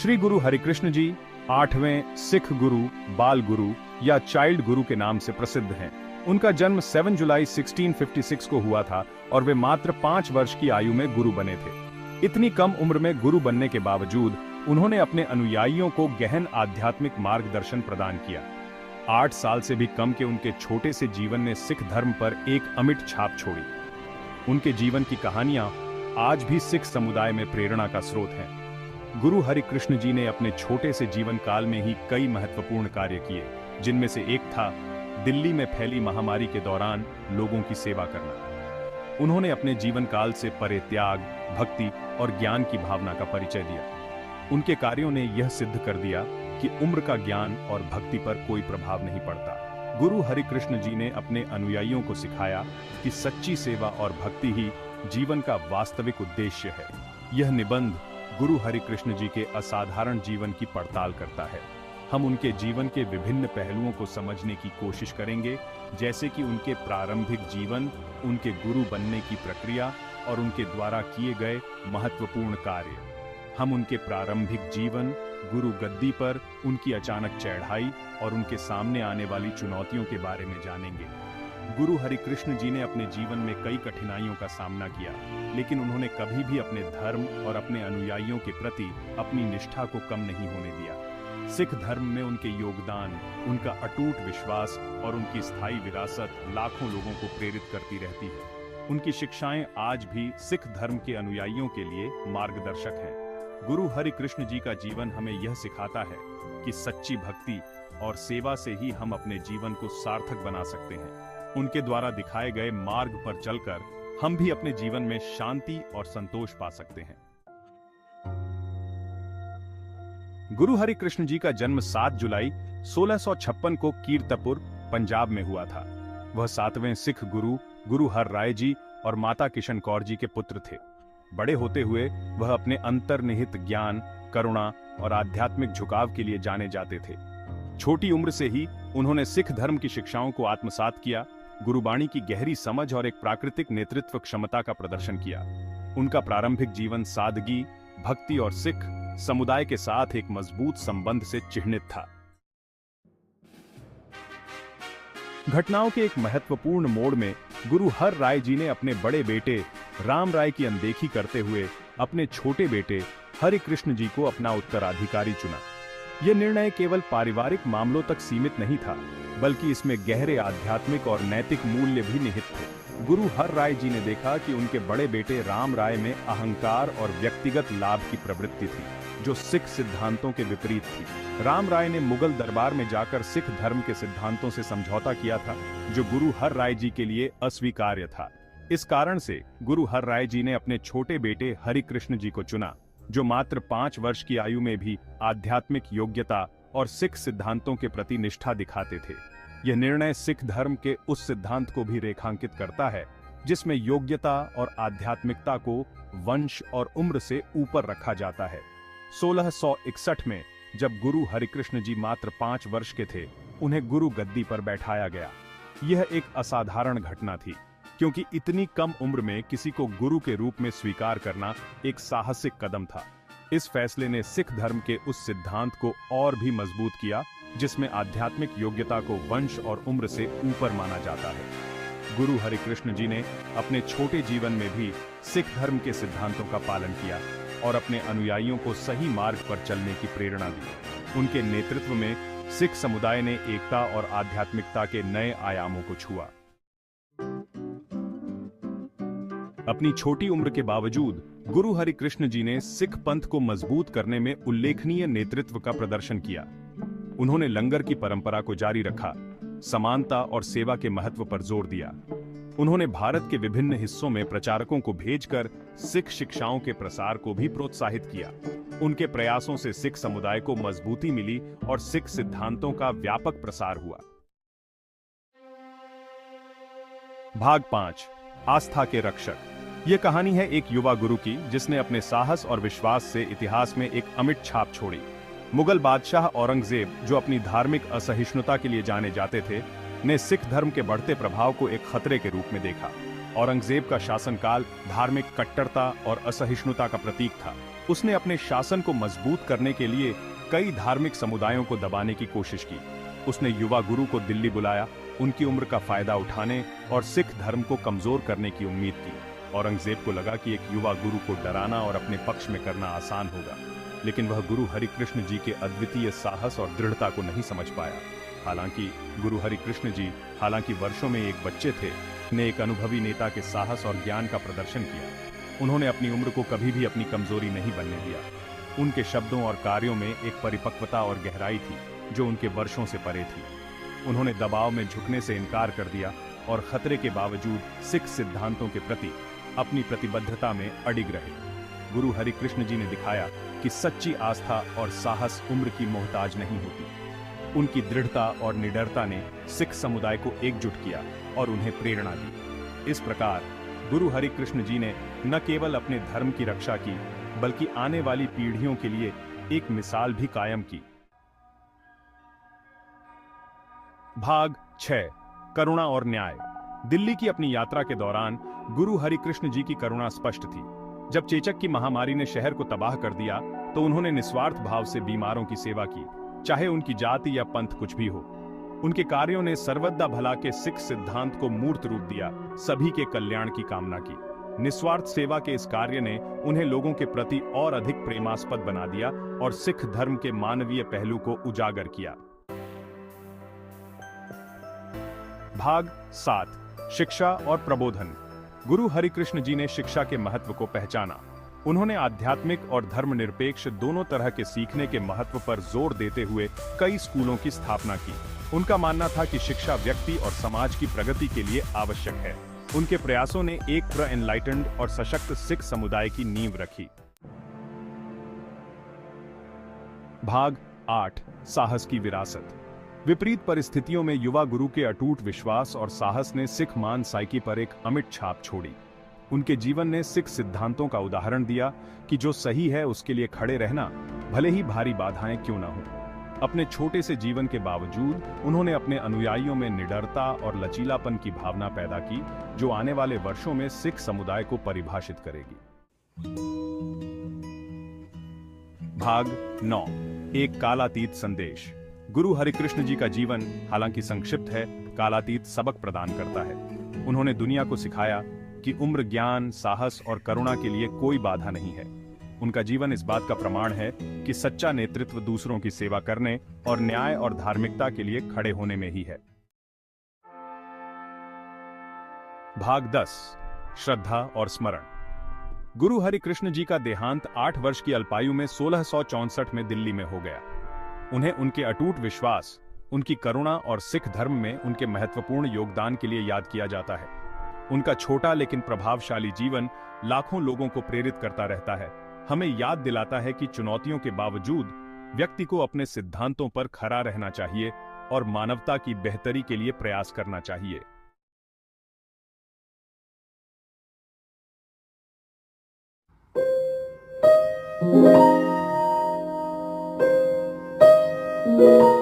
श्री गुरु हरिकृष्ण जी 8वें सिख गुरु, बाल गुरु या चाइल्ड गुरु के नाम से प्रसिद्ध हैं। उनका जन्म 7 जुलाई 1656 को हुआ था और वे मात्र 5 वर्ष की आयु में गुरु बने थे। इतनी कम उम्र में गुरु बनने के बावजूद उन्होंने अपने अनुयायियों को गहन आध्यात्मिक मार्गदर्शन प्रदान किया। 8 साल से भी कम के उनके छोटे से जीवन ने सिख धर्म पर एक अमिट छाप छोड़ी। उनके जीवन की कहानियां आज भी सिख समुदाय में प्रेरणा का स्रोत हैं। गुरु हरिकृष्ण जी ने अपने छोटे से जीवन काल में ही कई महत्वपूर्ण कार्य किए, जिनमें से एक था दिल्ली में फैली महामारी के दौरान लोगों की सेवा करना। उन्होंने अपने जीवन काल से परे त्याग, भक्ति और ज्ञान की भावना का परिचय दिया। उनके कार्यों ने यह सिद्ध कर दिया कि उम्र का ज्ञान और भक्ति पर कोई प्रभाव नहीं पड़ता। गुरु हरिकृष्ण जी ने अपने अनुयायियों को सिखाया कि सच्ची सेवा और भक्ति ही जीवन का वास्तविक उद्देश्य है। यह निबंध गुरु हरिकृष्ण जी के असाधारण जीवन की पड़ताल करता है। हम उनके जीवन के विभिन्न पहलुओं को समझने की कोशिश करेंगे, जैसे कि उनके प्रारंभिक जीवन, उनके गुरु बनने की प्रक्रिया और उनके द्वारा किए गए महत्वपूर्ण कार्य। हम उनके प्रारंभिक जीवन, गुरु गद्दी पर उनकी अचानक चढ़ाई और उनके सामने आने वाली चुनौतियों के बारे में जानेंगे। गुरु हरिकृष्ण जी ने अपने जीवन में कई कठिनाइयों का सामना किया, लेकिन उन्होंने कभी भी अपने धर्म और अपने अनुयायियों के प्रति अपनी निष्ठा को कम नहीं होने दिया। सिख धर्म में उनके योगदान, उनका अटूट विश्वास और उनकी स्थायी विरासत लाखों लोगों को प्रेरित करती रहती है। उनकी शिक्षाएं आज भी सिख धर्म के अनुयायियों के लिए मार्गदर्शक हैं। गुरु हरिकृष्ण जी का जीवन हमें यह सिखाता है कि सच्ची भक्ति और सेवा से ही हम अपने जीवन को सार्थक बना सकते हैं। उनके द्वारा दिखाए गए मार्ग पर चलकर हम भी अपने जीवन में शांति और संतोष पा सकते हैं। गुरु हरिकृष्ण जी का जन्म 7 जुलाई 1656 को कीरतपुर, पंजाब में हुआ था। वह 7वें सिख गुरु, गुरु हर राय जी और माता किशन कौर जी के पुत्र थे। बड़े होते हुए वह अपने अंतर्निहित ज्ञान, करुणा और आध्यात्मिक झुकाव के लिए जाने जाते थे। छोटी उम्र से ही उन्होंने सिख धर्म की शिक्षाओं को आत्मसात किया, गुरुबाणी की गहरी समझ और एक प्राकृतिक नेतृत्व क्षमता का प्रदर्शन किया। उनका प्रारंभिक जीवन सादगी, भक्ति और सिख समुदाय के साथ एक मजबूत संबंध से चिह्नित था। घटनाओं के एक महत्वपूर्ण मोड़ में गुरु हर राय जी ने अपने बड़े बेटे राम राय की अनदेखी करते हुए अपने छोटे बेटे हरिकृष्ण जी को अपना उत्तराधिकारी चुना। यह निर्णय केवल पारिवारिक मामलों तक सीमित नहीं था, बल्कि इसमें गहरे आध्यात्मिक और नैतिक मूल्य भी निहित थे। गुरु हर राय जी ने देखा कि उनके बड़े बेटे राम राय में अहंकार और व्यक्तिगत लाभ की प्रवृत्ति थी, जो सिख सिद्धांतों के विपरीत थी। राम राय ने मुगल दरबार में जाकर सिख धर्म के सिद्धांतों से समझौता किया था, जो गुरु हर राय जी के लिए अस्वीकार्य था। इस कारण से गुरु हर राय जी ने अपने छोटे बेटे हरिकृष्ण जी को चुना, जो मात्र 5 वर्ष की आयु में भी आध्यात्मिक योग्यता और सिख सिद्धांतों के प्रति निष्ठा दिखाते थे। यह निर्णय सिख धर्म के उस सिद्धांत को भी रेखांकित करता है, जिसमें योग्यता और आध्यात्मिकता को वंश और उम्र से ऊपर रखा जाता है। 1661 में जब गुरु हरिकृष्ण जी मात्र 5 वर्ष के थे, उन्हें गुरु गद्दी पर बैठाया गया। यह एक असाधारण घटना थी, क्योंकि इतनी कम उम्र में किसी को गुरु के रूप में स्वीकार करना एक साहसिक कदम था। इस फैसले ने सिख धर्म के उस सिद्धांत को और भी मजबूत किया, जिसमें आध्यात्मिक योग्यता को वंश और उम्र से ऊपर माना जाता है। गुरु हरिकृष्ण जी ने अपने छोटे जीवन में भी सिख धर्म के सिद्धांतों का पालन किया और अपने अनुयायियों को सही मार्ग पर चलने की प्रेरणा दी। उनके नेतृत्व में सिख समुदाय ने एकता और आध्यात्मिकता के नए आयामों को छुआ। अपनी छोटी उम्र के बावजूद गुरु हरिकृष्ण जी ने सिख पंथ को मजबूत करने में उल्लेखनीय नेतृत्व का प्रदर्शन किया। उन्होंने लंगर की परंपरा को जारी रखा, समानता और सेवा के महत्व पर जोर दिया। उन्होंने भारत के विभिन्न हिस्सों में प्रचारकों को भेजकर सिख शिक्षाओं के प्रसार को भी प्रोत्साहित किया। उनके प्रयासों से सिख समुदाय को मजबूती मिली और सिख सिद्धांतों का व्यापक प्रसार हुआ। भाग 5, आस्था के रक्षक। यह कहानी है एक युवा गुरु की, जिसने अपने साहस और विश्वास से इतिहास में एक अमिट छाप छोड़ी। मुगल बादशाह औरंगजेब, जो अपनी धार्मिक असहिष्णुता के लिए जाने जाते थे, ने सिख धर्म के बढ़ते प्रभाव को एक खतरे के रूप में देखा। औरंगजेब का शासनकाल धार्मिक कट्टरता और असहिष्णुता का प्रतीक था। उसने अपने शासन को मजबूत करने के लिए कई धार्मिक समुदायों को दबाने की कोशिश की। उसने युवा गुरु को दिल्ली बुलाया, उनकी उम्र का फायदा उठाने और सिख धर्म को कमजोर करने की उम्मीद की। औरंगजेब को लगा कि एक युवा गुरु को डराना और अपने पक्ष में करना आसान होगा, लेकिन वह गुरु हरिकृष्ण जी के अद्वितीय साहस और दृढ़ता को नहीं समझ पाया। हालांकि गुरु हरिकृष्ण जी वर्षों में एक बच्चे थे, ने एक अनुभवी नेता के साहस और ज्ञान का प्रदर्शन किया। उन्होंने अपनी उम्र को कभी भी अपनी कमजोरी नहीं बनने दिया। उनके शब्दों और कार्यों में एक परिपक्वता और गहराई थी जो उनके वर्षों से परे थी। उन्होंने दबाव में झुकने से इनकार कर दिया और खतरे के बावजूद सिख सिद्धांतों के प्रति अपनी प्रतिबद्धता में अडिग रहे। गुरु हरिकृष्ण जी ने दिखाया कि सच्ची आस्था और साहस उम्र की मोहताज नहीं होती। उनकी दृढ़ता और निडरता ने सिख समुदाय को एकजुट किया और उन्हें प्रेरणा दी। इस प्रकार गुरु हरिकृष्ण जी ने न केवल अपने धर्म की रक्षा की, बल्कि आने वाली पीढ़ियों के लिए एक मिसाल भी कायम की। भाग 6, करुणा और न्याय। दिल्ली की अपनी यात्रा के दौरान गुरु हरिकृष्ण जी की करुणा स्पष्ट थी। जब चेचक की महामारी ने शहर को तबाह कर दिया, तो उन्होंने निस्वार्थ भाव से बीमारों की सेवा की, चाहे उनकी जाति या पंथ कुछ भी हो। उनके कार्यों ने सर्वदा भला के सिख सिद्धांत को मूर्त रूप दिया, सभी के कल्याण की कामना की। निस्वार्थ सेवा के इस कार्य ने उन्हें लोगों के प्रति और अधिक प्रेमास्पद बना दिया और सिख धर्म के मानवीय पहलू को उजागर किया। भाग 7, शिक्षा और प्रबोधन। गुरु हरिकृष्ण जी ने शिक्षा के महत्व को पहचाना। उन्होंने आध्यात्मिक और धर्मनिरपेक्ष दोनों तरह के सीखने के महत्व पर जोर देते हुए कई स्कूलों की स्थापना की। उनका मानना था कि शिक्षा व्यक्ति और समाज की प्रगति के लिए आवश्यक है। उनके प्रयासों ने एक प्र-एनलाइटेंड और सशक्त सिख समुदाय की नींव रखी। भाग 8, साहस की विरासत। विपरीत परिस्थितियों में युवा गुरु के अटूट विश्वास और साहस ने सिख मान साइकी पर एक अमिट छाप छोड़ी। उनके जीवन ने सिख सिद्धांतों का उदाहरण दिया कि जो सही है उसके लिए खड़े रहना, भले ही भारी बाधाएं क्यों ना हो। अपने छोटे से जीवन के बावजूद उन्होंने अपने अनुयायियों में निडरता और लचीलापन की भावना पैदा की, जो आने वाले वर्षों में सिख समुदाय को परिभाषित करेगी। भाग 9, एक कालातीत संदेश। गुरु हरिकृष्ण जी का जीवन हालांकि संक्षिप्त है, कालातीत सबक प्रदान करता है। उन्होंने दुनिया को सिखाया कि उम्र, ज्ञान, साहस और करुणा के लिए कोई बाधा नहीं है। उनका जीवन इस बात का प्रमाण है कि सच्चा नेतृत्व दूसरों की सेवा करने और न्याय और धार्मिकता के लिए खड़े होने में ही है। भाग 10, श्रद्धा और स्मरण। गुरु हरिकृष्ण जी का देहांत 8 वर्ष की अल्पायु में 1664 में दिल्ली में हो गया। उन्हें उनके अटूट विश्वास, उनकी करुणा और सिख धर्म में उनके महत्वपूर्ण योगदान के लिए याद किया जाता है। उनका छोटा लेकिन प्रभावशाली जीवन लाखों लोगों को प्रेरित करता रहता है, हमें याद दिलाता है कि चुनौतियों के बावजूद व्यक्ति को अपने सिद्धांतों पर खरा रहना चाहिए और मानवता की बेहतरी के लिए प्रयास करना चाहिए।